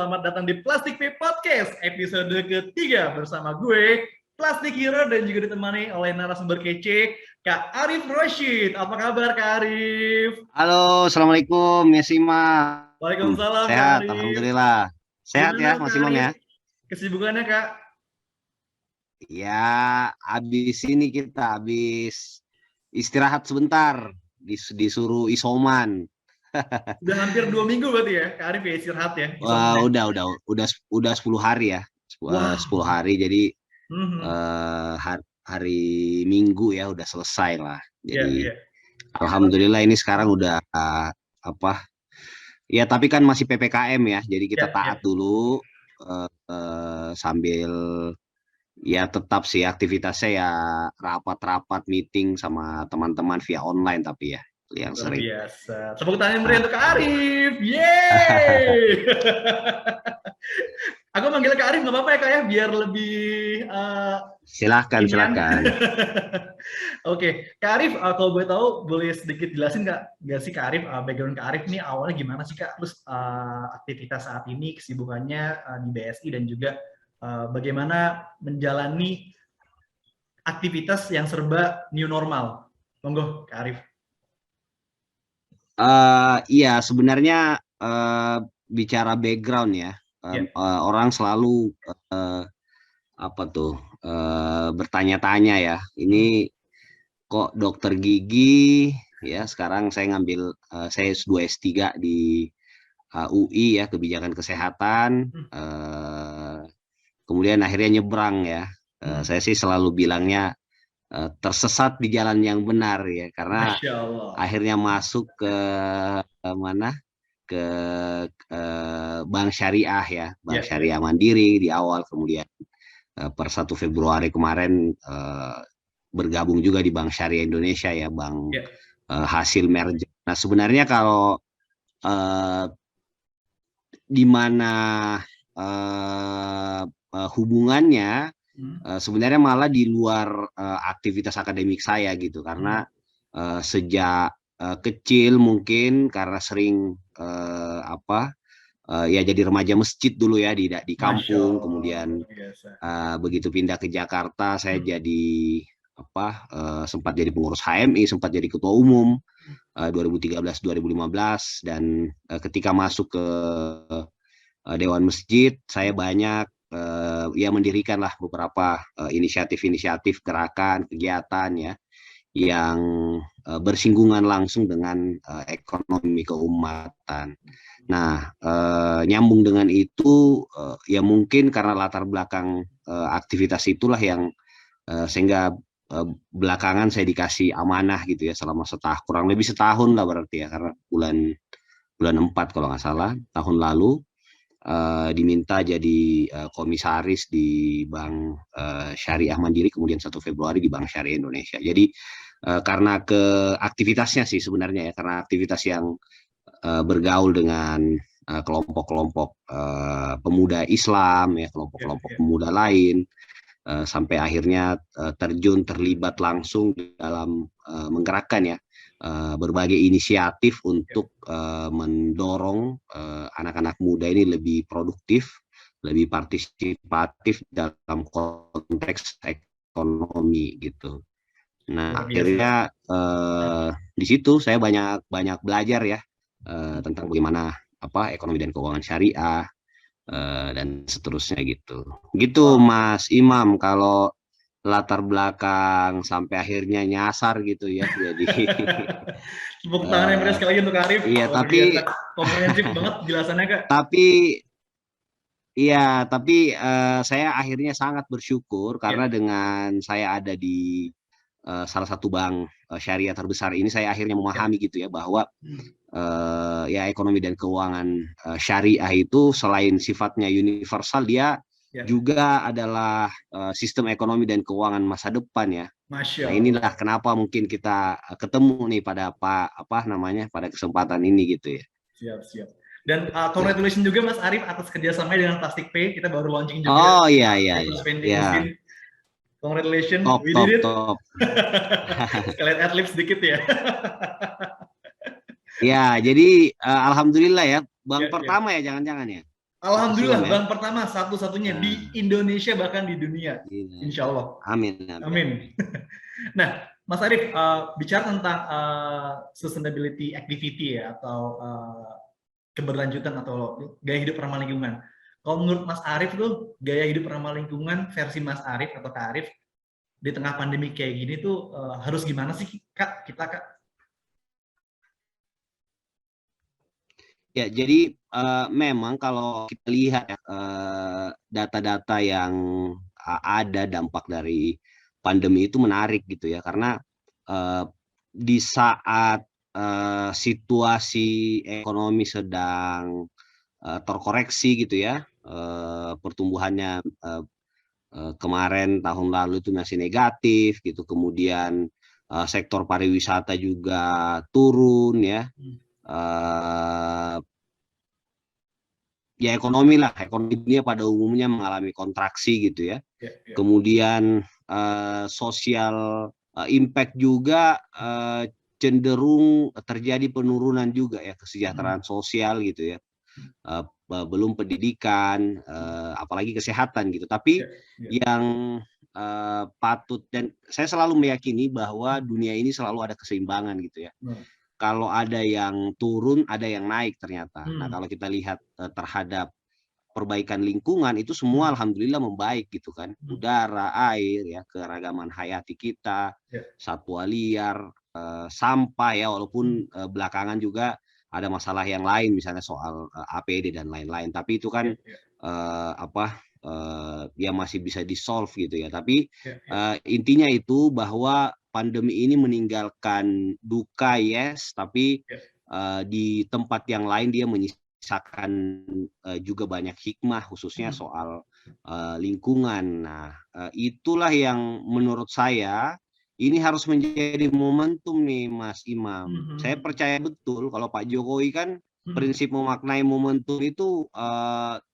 selamat datang di Plastik Pay Podcast episode ketiga bersama gue, Plastik Hero, dan juga ditemani oleh narasumber kece, Kak Arif Rashid. Apa kabar Kak Arif? Halo, Assalamualaikum, Mas Imam. Waalaikumsalam Kak Sehat, Arif. Alhamdulillah. Sehat Gimana ya, Kak Mas Imam Arif? ya? Kesibukannya Kak? Ya, habis istirahat sebentar, disuruh isoman. Udah hampir 2 minggu berarti ya, Kak Arif ya istirahat ya, Wah, isoman ya? udah 10 hari ya, Wah, 10 hari. Jadi mhm. hari Minggu ya udah selesai lah. Iya, Jadi iya. Alhamdulillah ini sekarang udah apa? Ya, tapi kan masih PPKM ya, jadi kita Iya, iya. taat dulu sambil ya tetap sih aktivitasnya ya rapat-rapat meeting sama teman-teman via online tapi ya yang Luar sering. biasa. Tepuk tangan meriah Nah, untuk Kak Arif. Yeay! Aku manggil Kak Arif nggak apa-apa ya Kak ya, biar lebih silahkan ringan. silahkan. Oke, Kak Arif, kalau boleh tahu, boleh sedikit jelasin nggak sih Kak Arif, background Kak Arif ini awalnya gimana sih Kak? Terus aktivitas saat ini, kesibukannya di BSI, dan juga bagaimana menjalani aktivitas yang serba new normal. Monggo, Kak Arif. Iya sebenarnya bicara background ya, Ya, orang selalu eh, apa tuh bertanya-tanya ya, ini hmm, kok dokter gigi ya sekarang saya S2 S3 di UI ya, kebijakan kesehatan. hmm, Kemudian akhirnya nyebrang ya. hmm. Saya sih selalu bilangnya tersesat di jalan yang benar ya, karena Masya Allah. akhirnya masuk ke mana? Ke Bank Syariah ya, Bank Ya, ya. Syariah Mandiri di awal, kemudian per 1 Februari kemarin bergabung juga di Bank Syariah Indonesia ya, bank Ya. hasil merger. Nah sebenarnya kalau eh, di mana hubungannya Hmm, sebenarnya malah di luar aktivitas akademik saya gitu, hmm. karena sejak kecil mungkin karena sering ya jadi remaja masjid dulu ya di Masya kampung, Allah, kemudian luar biasa. begitu pindah ke Jakarta saya Hmm, jadi sempat jadi pengurus HMI, sempat jadi ketua umum 2013 2015, dan ketika masuk ke Dewan Masjid, saya banyak ya mendirikan lah beberapa inisiatif-inisiatif, gerakan, kegiatan ya yang bersinggungan langsung dengan ekonomi keumatan. Nah, nyambung dengan itu ya mungkin karena latar belakang aktivitas itulah yang sehingga belakangan saya dikasih amanah gitu ya selama kurang lebih setahun lah berarti ya, karena bulan bulan 4 kalau nggak salah tahun lalu diminta jadi komisaris di Bank Syariah Mandiri, kemudian 1 Februari di Bank Syariah Indonesia. Jadi karena ke aktivitasnya sih sebenarnya ya, karena aktivitas yang bergaul dengan kelompok-kelompok pemuda Islam ya, ya, kelompok-kelompok ya. pemuda lain, sampai akhirnya terlibat langsung dalam menggerakkan ya berbagai inisiatif Ya. untuk mendorong anak-anak muda ini lebih produktif, lebih partisipatif dalam konteks ekonomi gitu. Luar Nah, biasa. akhirnya di situ saya banyak banyak belajar ya tentang bagaimana ekonomi dan keuangan syariah dan seterusnya gitu. Gitu Wah, Mas Imam, kalau latar belakang sampai akhirnya nyasar gitu ya. Jadi tepuk tangan yang meriah eh sekali lagi untuk Arif. iya Luar biasa. tapi Komprehensif banget jelasannya, Kak. tapi iya tapi saya akhirnya sangat bersyukur Ya. karena dengan saya ada di salah satu bank syariah terbesar ini, saya akhirnya Ya. memahami gitu ya bahwa Hmm. ya ekonomi dan keuangan syariah itu selain sifatnya universal, dia Ya. juga adalah sistem ekonomi dan keuangan masa depan ya. Masya Nah, inilah Allah. kenapa mungkin kita ketemu nih pada pada kesempatan ini gitu ya. Siap, siap. Dan Nah, congratulations juga Mas Arif atas kerjasamanya dengan Plastik Pay. Kita baru launching juga oh iya iya iya. khusus vending Ya, mesin. Congratulations, top we did top it. top. Sekalian adlib sedikit ya. Ya, jadi alhamdulillah ya, bank Ya, ya. pertama ya jangan-jangan ya. Alhamdulillah, Islam ya. bank pertama satu-satunya Nah, di Indonesia bahkan di dunia. iya. Insya Allah. Amin, amin. Amin. Nah, Mas Arief, bicara tentang sustainability activity ya, atau keberlanjutan atau gaya hidup ramah lingkungan. Kalau menurut Mas Arief tuh, gaya hidup ramah lingkungan versi Mas Arief atau Kak Arief di tengah pandemi kayak gini tuh harus gimana sih Kak, kita Kak? Ya, jadi memang kalau kita lihat ya, data-data yang ada dampak dari pandemi itu menarik gitu ya, karena di saat situasi ekonomi sedang terkoreksi gitu ya, pertumbuhannya kemarin tahun lalu itu masih negatif gitu, kemudian sektor pariwisata juga turun ya. Ya ekonomi lah, ekonomi dunia pada umumnya mengalami kontraksi gitu ya. Ya. Kemudian sosial impact juga cenderung terjadi penurunan juga ya, kesejahteraan sosial gitu ya. Belum pendidikan, apalagi kesehatan gitu. Tapi yang patut, dan saya selalu meyakini bahwa dunia ini selalu ada keseimbangan gitu ya. Kalau ada yang turun, ada yang naik ternyata. Nah, kalau kita lihat terhadap perbaikan lingkungan itu semua alhamdulillah membaik gitu kan. Udara, air ya, keragaman hayati kita, satwa liar, sampah ya, walaupun belakangan juga ada masalah yang lain misalnya soal APD dan lain-lain. Tapi itu kan ya masih bisa di-solve gitu ya. Tapi intinya itu bahwa pandemi ini meninggalkan duka, yes, tapi di tempat yang lain dia menyisakan juga banyak hikmah, khususnya soal lingkungan. Nah, itulah yang menurut saya ini harus menjadi momentum nih, Mas Imam. Saya percaya betul kalau Pak Jokowi kan prinsip memaknai momentum itu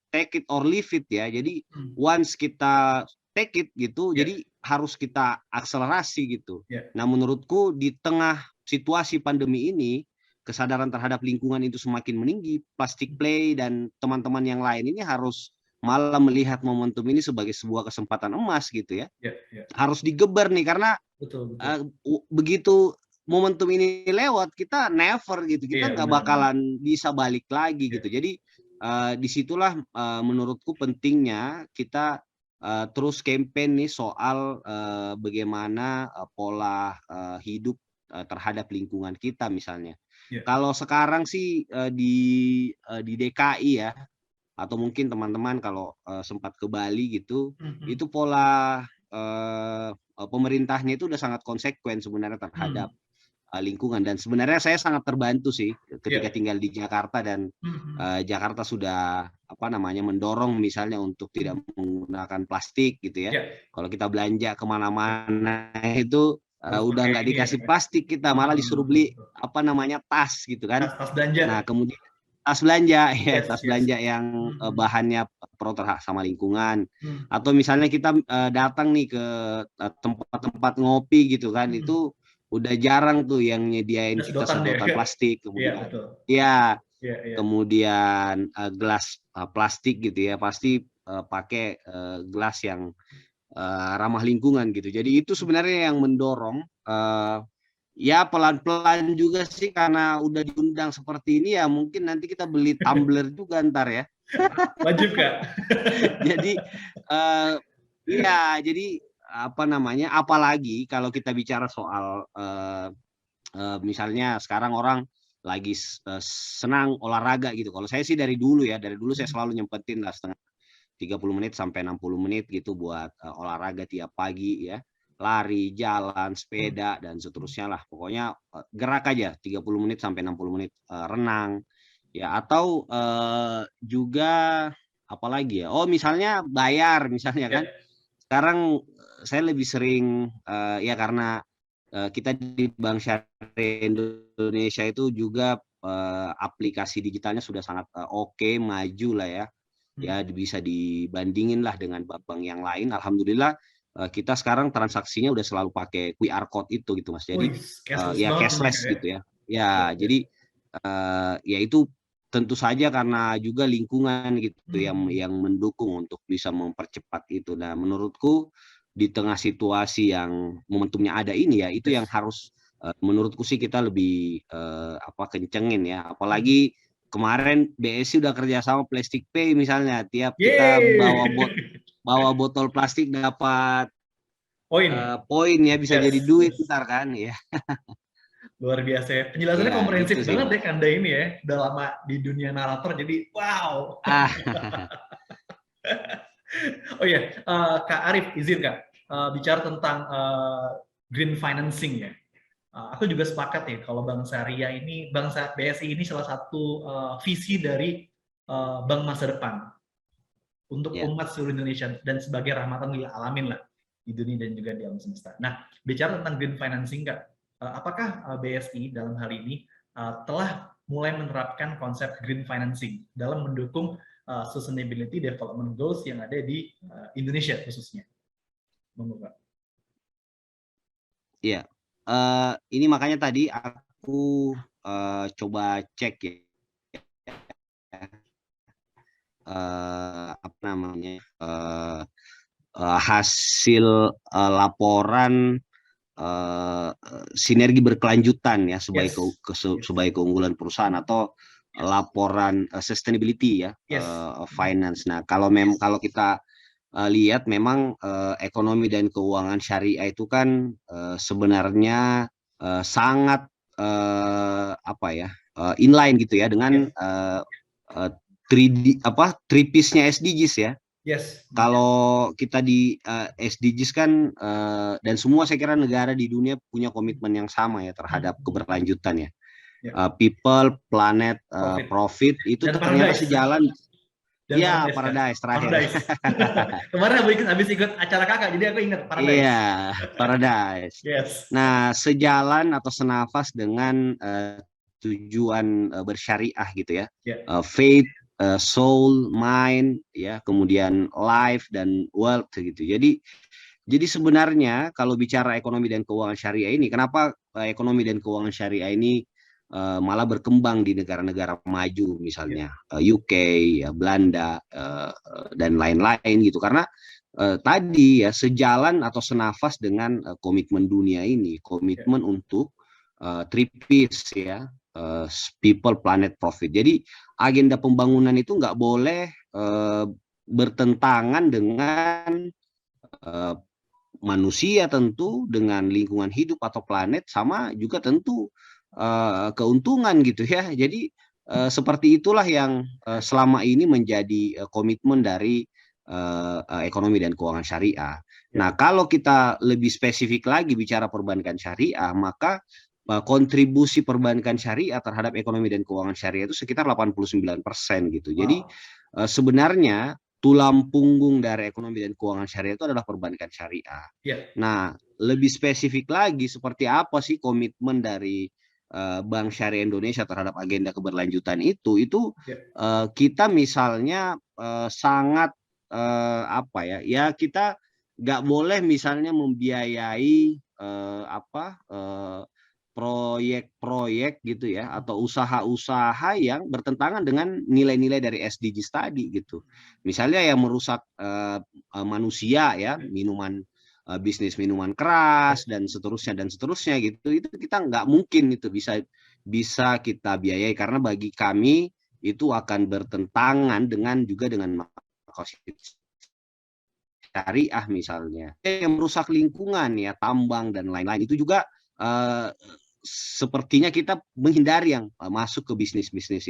take it or leave it ya. Jadi once kita take it gitu, jadi harus kita akselerasi gitu. Nah, menurutku di tengah situasi pandemi ini, kesadaran terhadap lingkungan itu semakin meninggi. Plastic Play dan teman-teman yang lain ini harus malah melihat momentum ini sebagai sebuah kesempatan emas gitu ya. Harus digeber nih, karena begitu momentum ini lewat, kita never gitu, kita nggak bakalan bisa balik lagi gitu. Jadi disitulah menurutku pentingnya kita terus campaign nih soal bagaimana pola hidup terhadap lingkungan kita misalnya. Kalau sekarang sih di DKI ya, atau mungkin teman-teman kalau sempat ke Bali gitu, itu pola pemerintahnya itu udah sangat konsekuen sebenarnya terhadap lingkungan, dan sebenarnya saya sangat terbantu sih ketika tinggal di Jakarta, dan Jakarta sudah mendorong misalnya untuk tidak menggunakan plastik gitu ya. Kalau kita belanja kemana-mana itu udah nggak dikasih plastik, kita malah disuruh beli tas gitu kan. Tas belanja. Nah, kemudian tas belanja ya, tas belanja yang bahannya pro terhadap sama lingkungan. Atau misalnya kita datang nih ke tempat-tempat ngopi gitu kan, itu udah jarang tuh yang nyediain kita sedotan plastik, kemudian kemudian gelas plastik gitu ya, pasti pakai gelas yang ramah lingkungan gitu. Jadi itu sebenarnya yang mendorong ya pelan-pelan juga sih, karena udah diundang seperti ini ya, mungkin nanti kita beli tumbler juga ntar ya. Wajib Kak. Jadi jadi apalagi kalau kita bicara soal misalnya sekarang orang lagi senang olahraga gitu. Kalau saya sih dari dulu saya selalu nyempetin lah 30 menit sampai 60 menit gitu buat olahraga tiap pagi ya. Lari, jalan, sepeda, dan seterusnya lah. Pokoknya gerak aja 30 menit sampai 60 menit, renang. Ya, atau juga apalagi ya, misalnya bayar misalnya kan. Sekarang saya lebih sering ya karena kita di Bank Syariah Indonesia itu juga aplikasi digitalnya sudah sangat oke, maju lah ya. Ya bisa dibandingin lah dengan bank-bank yang lain. Alhamdulillah kita sekarang transaksinya udah selalu pakai QR code itu gitu Mas. Jadi ya cashless gitu ya. Ya, jadi ya itu tentu saja karena juga lingkungan gitu yang mendukung untuk bisa mempercepat itu. Nah, menurutku di tengah situasi yang momentumnya ada ini ya, itu yang harus menurutku sih kita lebih kencengin ya. Apalagi kemarin BSI udah kerja sama Plastic Pay misalnya, tiap kita Yeay. bawa botol plastik dapat Poin. poin ya, bisa jadi Yes. duit ntar kan ya. Luar biasa ya. Penjelasannya Ya, komprehensif gitu sih banget Mas. ya Kanda ini ya. Udah lama di dunia narator jadi wow. Ah, Oh iya, Kak Arif, izin Kak, bicara tentang green financing ya. Aku juga sepakat ya kalau Bank Syariah ini, BSI ini salah satu visi dari bank masa depan untuk ya. umat seluruh Indonesia dan sebagai rahmatan lil alamin lah di dunia dan juga di alam semesta. Nah, bicara tentang green financing Kak, apakah BSI dalam hal ini telah mulai menerapkan konsep green financing dalam mendukung sustainability development goals yang ada di Indonesia khususnya? Monggo Kak. Iya, ini makanya tadi aku coba cek ya, apa namanya, hasil laporan sinergi berkelanjutan ya Yes. sebagai keunggulan perusahaan, atau laporan sustainability ya, Yes. finance. Nah, kalau kita lihat memang ekonomi dan keuangan syariah itu kan sebenarnya sangat inline gitu ya dengan Yes. 3P-nya SDGs ya. Yes. Kalau kita di SDGs kan dan semua saya kira negara di dunia punya komitmen yang sama ya terhadap keberlanjutan ya. Ya. People, planet, Profit. profit itu Dan ternyata paradise. sejalan. Dan Ya, paradise kan. paradise terakhir. Paradise. Kemarin habis ikut acara kakak, jadi aku ingat Iya, paradise. paradise. Yes. Nah, sejalan atau senafas dengan tujuan bersyariah gitu ya. Ya. Faith, soul, mind, ya, kemudian life dan wealth gitu. Jadi sebenarnya kalau bicara ekonomi dan keuangan syariah ini, kenapa ekonomi dan keuangan syariah ini malah berkembang di negara-negara maju, Ya. misalnya UK, ya, Belanda, dan lain-lain gitu. Karena tadi ya sejalan atau senafas dengan komitmen dunia ini, Ya. komitmen untuk three Ps ya, people, planet, profit. Jadi agenda pembangunan itu nggak boleh bertentangan dengan uh, manusia tentu, dengan lingkungan hidup atau planet, sama juga tentu keuntungan gitu ya. Jadi seperti itulah yang selama ini menjadi komitmen dari ekonomi dan keuangan syariah. Ya. Nah, kalau kita lebih spesifik lagi bicara perbankan syariah, maka kontribusi perbankan syariah terhadap ekonomi dan keuangan syariah itu sekitar 89% gitu. Jadi Wow. sebenarnya tulang punggung dari ekonomi dan keuangan syariah itu adalah perbankan syariah. Ya. Nah, lebih spesifik lagi seperti apa sih komitmen dari Bank Syariah Indonesia terhadap agenda keberlanjutan itu Ya. kita misalnya sangat kita nggak boleh misalnya membiayai proyek-proyek gitu ya, atau usaha-usaha yang bertentangan dengan nilai-nilai dari SDGs tadi gitu. Misalnya yang merusak manusia ya, bisnis minuman keras dan seterusnya gitu. Itu kita nggak mungkin itu bisa kita biayai, karena bagi kami itu akan bertentangan dengan syariah misalnya. Yang merusak lingkungan ya, tambang dan lain-lain, itu juga sepertinya kita menghindari yang masuk ke bisnis-bisnis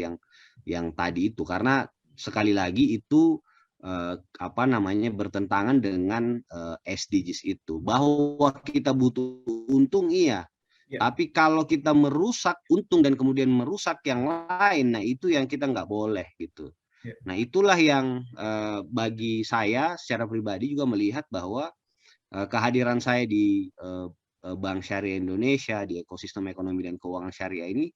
yang tadi itu, karena sekali lagi itu bertentangan dengan SDGs itu. Bahwa kita butuh untung, iya, Ya. tapi kalau kita merusak untung dan kemudian merusak yang lain, nah itu yang kita nggak boleh gitu. Ya. Nah, itulah yang bagi saya secara pribadi juga melihat bahwa kehadiran saya di Bank Syariah Indonesia, di ekosistem ekonomi dan keuangan syariah ini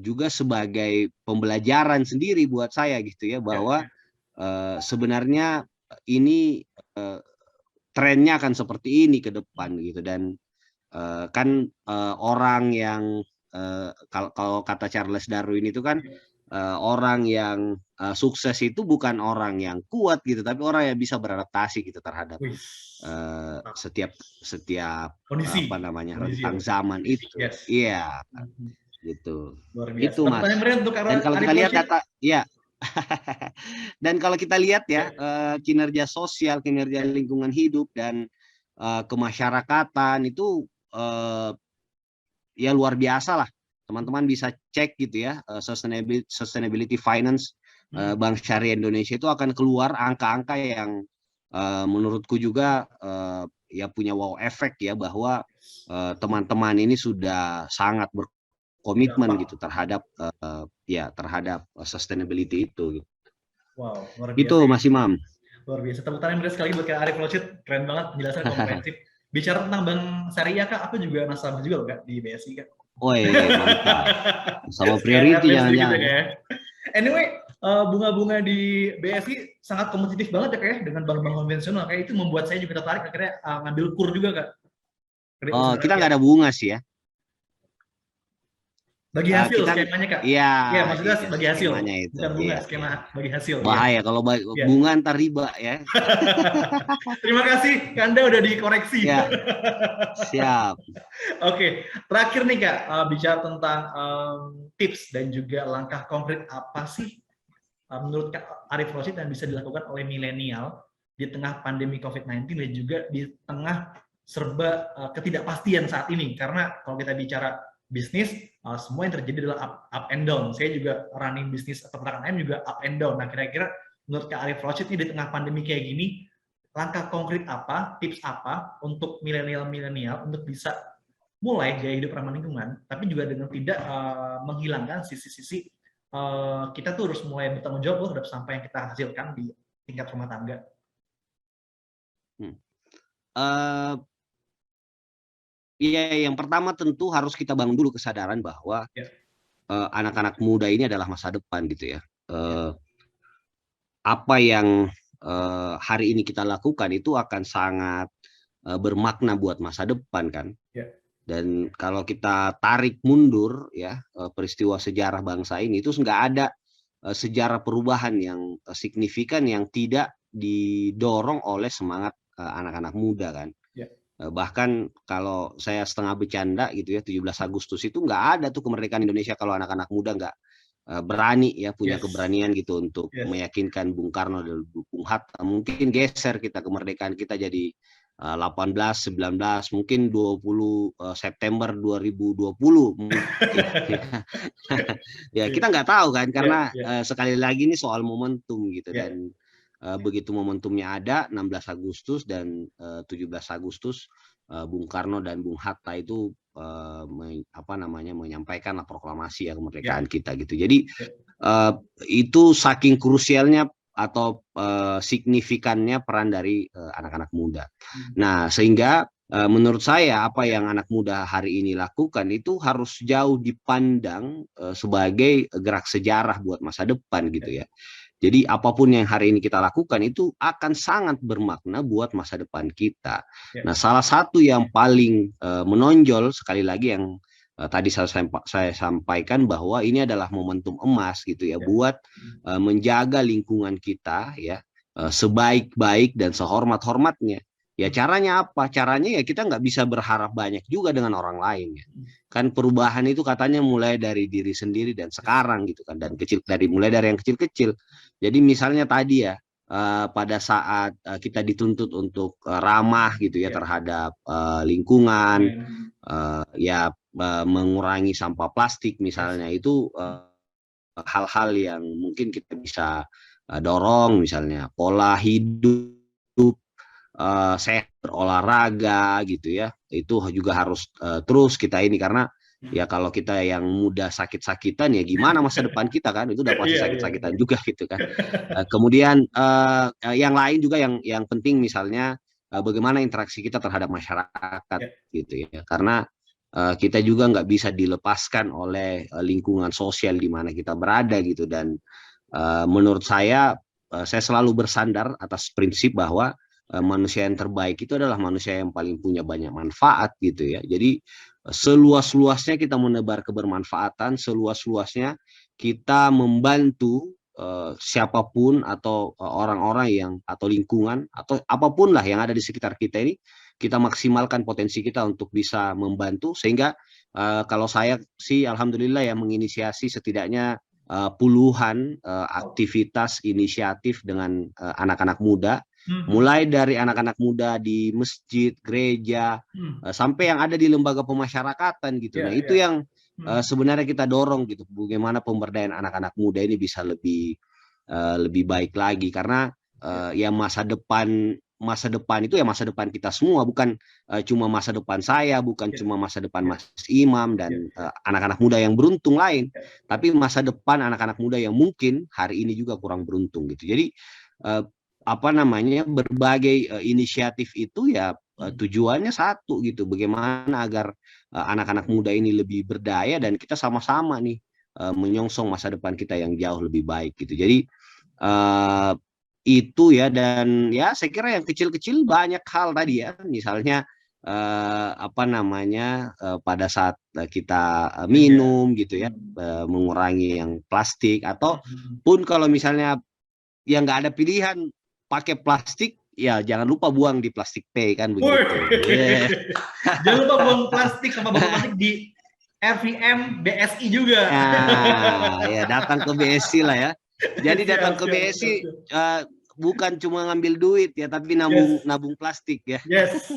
juga sebagai pembelajaran sendiri buat saya gitu ya, bahwa sebenarnya ini trennya akan seperti ini ke depan gitu. Dan kan orang yang kalau kata Charles Darwin itu kan orang yang sukses itu bukan orang yang kuat gitu, tapi orang yang bisa beradaptasi gitu terhadap Wih, setiap kondisi, apa namanya kondisi ya, rentang Bang. zaman itu. Yes. Iya, Mhm. gitu. Luar biasa. Itu Tepuk Mas. tangan meriah untuk Dan kalau Arif kita lihat Rashid. data, ya. Dan kalau kita lihat ya, Ya. kinerja sosial, kinerja lingkungan hidup dan kemasyarakatan itu ya luar biasa lah. Teman-teman bisa cek gitu ya, sustainability finance Hmm. Bank Syariah Indonesia itu akan keluar angka-angka yang menurutku juga ya punya wow efek ya, bahwa teman-teman ini sudah sangat berkomitmen Dampak. gitu terhadap ya terhadap sustainability itu. Wow, luar Itu biasa ya. Mas Imam. Luar biasa. Tepuk tangan meriah sekali buat Kak Arif Rashid. Keren banget penjelasan komprehensif. Bicara tentang Bank Syariah, Kak, aku juga nasabah juga loh, Kak, di BSI, Kak. Woi, mantap. Sama Sekalian priority adlibs sedikit ya, jangan-jangan Kak ya. ya. Anyway, bunga-bunga di BSI sangat kompetitif banget ya, Kak ya, dengan bank-bank konvensional. Kayak itu membuat saya juga tertarik akhirnya ngambil kur juga, Kak. Kredit Oh, usaha kita rakyat. nggak ada bunga sih ya. Bagi hasil Kita, skemanya, Kak. iya, Ya, maksudnya itu bagi hasil. skemanya itu. Bukan bunga, Iya, iya. skema bagi hasil. Ya. Bahaya kalau Ya. bunga ntar riba ya. Terima kasih, Kanda udah dikoreksi. Ya, siap. Oke, terakhir nih Kak, bicara tentang tips dan juga langkah konkret apa sih menurut Kak Arif Rosyid yang bisa dilakukan oleh milenial di tengah pandemi COVID-19 dan juga di tengah serba ketidakpastian saat ini. Karena kalau kita bicara bisnis, semua yang terjadi adalah up and down. Saya juga running bisnis peternakan ayam juga up and down. Nah, kira-kira menurut Kak Arif Rosyid ini di tengah pandemi kayak gini, langkah konkret apa, tips apa untuk milenial-milenial untuk bisa mulai gaya hidup ramah lingkungan, tapi juga dengan tidak menghilangkan sisi-sisi kita tuh harus mulai bertanggung jawab terhadap sampah yang kita hasilkan di tingkat rumah tangga. Uh, Iya, yang pertama tentu harus kita bangun dulu kesadaran bahwa Ya, anak-anak muda ini adalah masa depan gitu ya. ya, Apa yang hari ini kita lakukan itu akan sangat bermakna buat masa depan kan. ya. Dan kalau kita tarik mundur ya peristiwa sejarah bangsa ini itu nggak ada sejarah perubahan yang signifikan yang tidak didorong oleh semangat anak-anak muda kan. Ya. Bahkan kalau saya setengah bercanda gitu ya, 17 Agustus itu nggak ada tuh kemerdekaan Indonesia kalau anak-anak muda nggak berani ya, punya Yes, keberanian gitu untuk yes. meyakinkan Bung Karno dan Bung Hatta. Mungkin geser kita kemerdekaan kita jadi 18, 19, mungkin 20 September 2020 mungkin. Ya kita nggak tahu kan, Ya, karena ya, sekali lagi ini soal momentum gitu. ya. Dan begitu momentumnya ada 16 Agustus dan 17 Agustus Bung Karno dan Bung Hatta itu menyampaikan proklamasi ya Ya, kemerdekaan kita gitu. Jadi ya. itu saking krusialnya atau signifikannya peran dari anak-anak muda. Nah, sehingga menurut saya apa yang anak muda hari ini lakukan itu harus jauh dipandang sebagai gerak sejarah buat masa depan gitu ya. Jadi apapun yang hari ini kita lakukan itu akan sangat bermakna buat masa depan kita. Ya. Nah, salah satu yang paling menonjol sekali lagi yang tadi saya sampaikan bahwa ini adalah momentum emas gitu ya, buat menjaga lingkungan kita ya sebaik-baik dan sehormat-hormatnya. Ya caranya apa? Caranya ya kita nggak bisa berharap banyak juga dengan orang lain ya. Kan perubahan itu katanya mulai dari diri sendiri dan sekarang gitu kan, dan mulai dari yang kecil-kecil. Jadi misalnya tadi ya pada saat kita dituntut untuk ramah gitu ya terhadap lingkungan, ya mengurangi sampah plastik misalnya, itu hal-hal yang mungkin kita bisa dorong, misalnya pola hidup sehat, berolahraga gitu ya, itu juga harus terus kita ini, karena ya kalau kita yang muda sakit-sakitan ya gimana masa depan kita kan, itu udah pasti Iya, iya, sakit-sakitan iya. juga gitu kan. Kemudian yang lain juga yang penting misalnya bagaimana interaksi kita terhadap masyarakat Ya. gitu ya, karena kita juga nggak bisa dilepaskan oleh lingkungan sosial di mana kita berada gitu. Dan menurut saya selalu bersandar atas prinsip bahwa manusia yang terbaik itu adalah manusia yang paling punya banyak manfaat gitu ya. Jadi seluas-luasnya kita menebar kebermanfaatan, seluas-luasnya kita membantu siapapun atau orang-orang yang atau lingkungan atau apapun lah yang ada di sekitar kita ini, kita maksimalkan potensi kita untuk bisa membantu sehingga kalau saya sih alhamdulillah ya menginisiasi setidaknya puluhan aktivitas inisiatif dengan anak-anak muda, mulai dari anak-anak muda di masjid, gereja, sampai yang ada di lembaga pemasyarakatan gitu. Nah, itu yang sebenarnya kita dorong gitu, bagaimana pemberdayaan anak-anak muda ini bisa lebih baik lagi karena ya masa depan itu ya masa depan kita semua, bukan cuma masa depan saya, bukan cuma masa depan Mas Imam dan anak-anak muda yang beruntung lain, tapi masa depan anak-anak muda yang mungkin hari ini juga kurang beruntung gitu. Jadi apa namanya, berbagai inisiatif itu ya tujuannya satu gitu, bagaimana agar anak-anak muda ini lebih berdaya dan kita sama-sama nih menyongsong masa depan kita yang jauh lebih baik gitu. Jadi itu ya, dan ya saya kira yang kecil-kecil banyak hal tadi ya, misalnya apa namanya pada saat kita minum gitu ya, mengurangi yang plastik, atau pun kalau misalnya yang nggak ada pilihan pakai plastik, ya jangan lupa buang di plastik teh kan begitu. Yeah. Jangan lupa buang plastik sama botol plastik di RVM BSI juga. Ya datang ke BSI lah ya. Jadi datang ke BSI bukan cuma ngambil duit ya, tapi nabung plastik ya. Yes,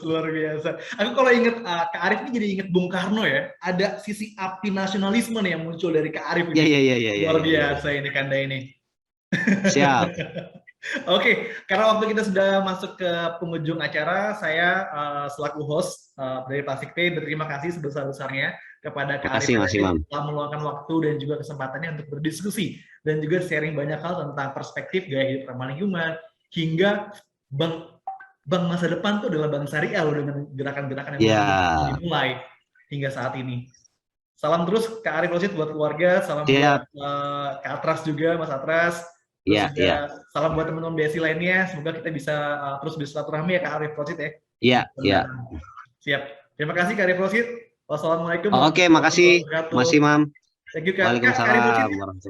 luar biasa. Aku kalau inget Kak Arif ini jadi inget Bung Karno ya. Ada sisi api nasionalisme nih yang muncul dari Kak Arif ini. Luar biasa ini Kanda ini. Siap. Oke, karena waktu kita sudah masuk ke penghujung acara, saya selaku host dari Plastik Teh berterima kasih sebesar-besarnya kepada Kak Arif yang telah meluangkan waktu dan juga kesempatannya untuk berdiskusi dan juga sharing banyak hal tentang perspektif gaya hidup ramah lingkungan hingga bank masa depan itu adalah bank syariah loh, dengan gerakan-gerakan yang dimulai hingga saat ini. Salam terus Kak Arif Rosid buat keluarga, salam buat Kak Atras juga, Mas Atras. Terus juga salam buat teman-teman BSI lainnya. Semoga kita bisa terus bersilaturahmi ya Kak Arif Rosid ya. Iya. Siap. Terima kasih Kak Arif Rosid. Wassalamualaikum. Oke, makasih Mas Imam. Thank you Kak Arif Rosid.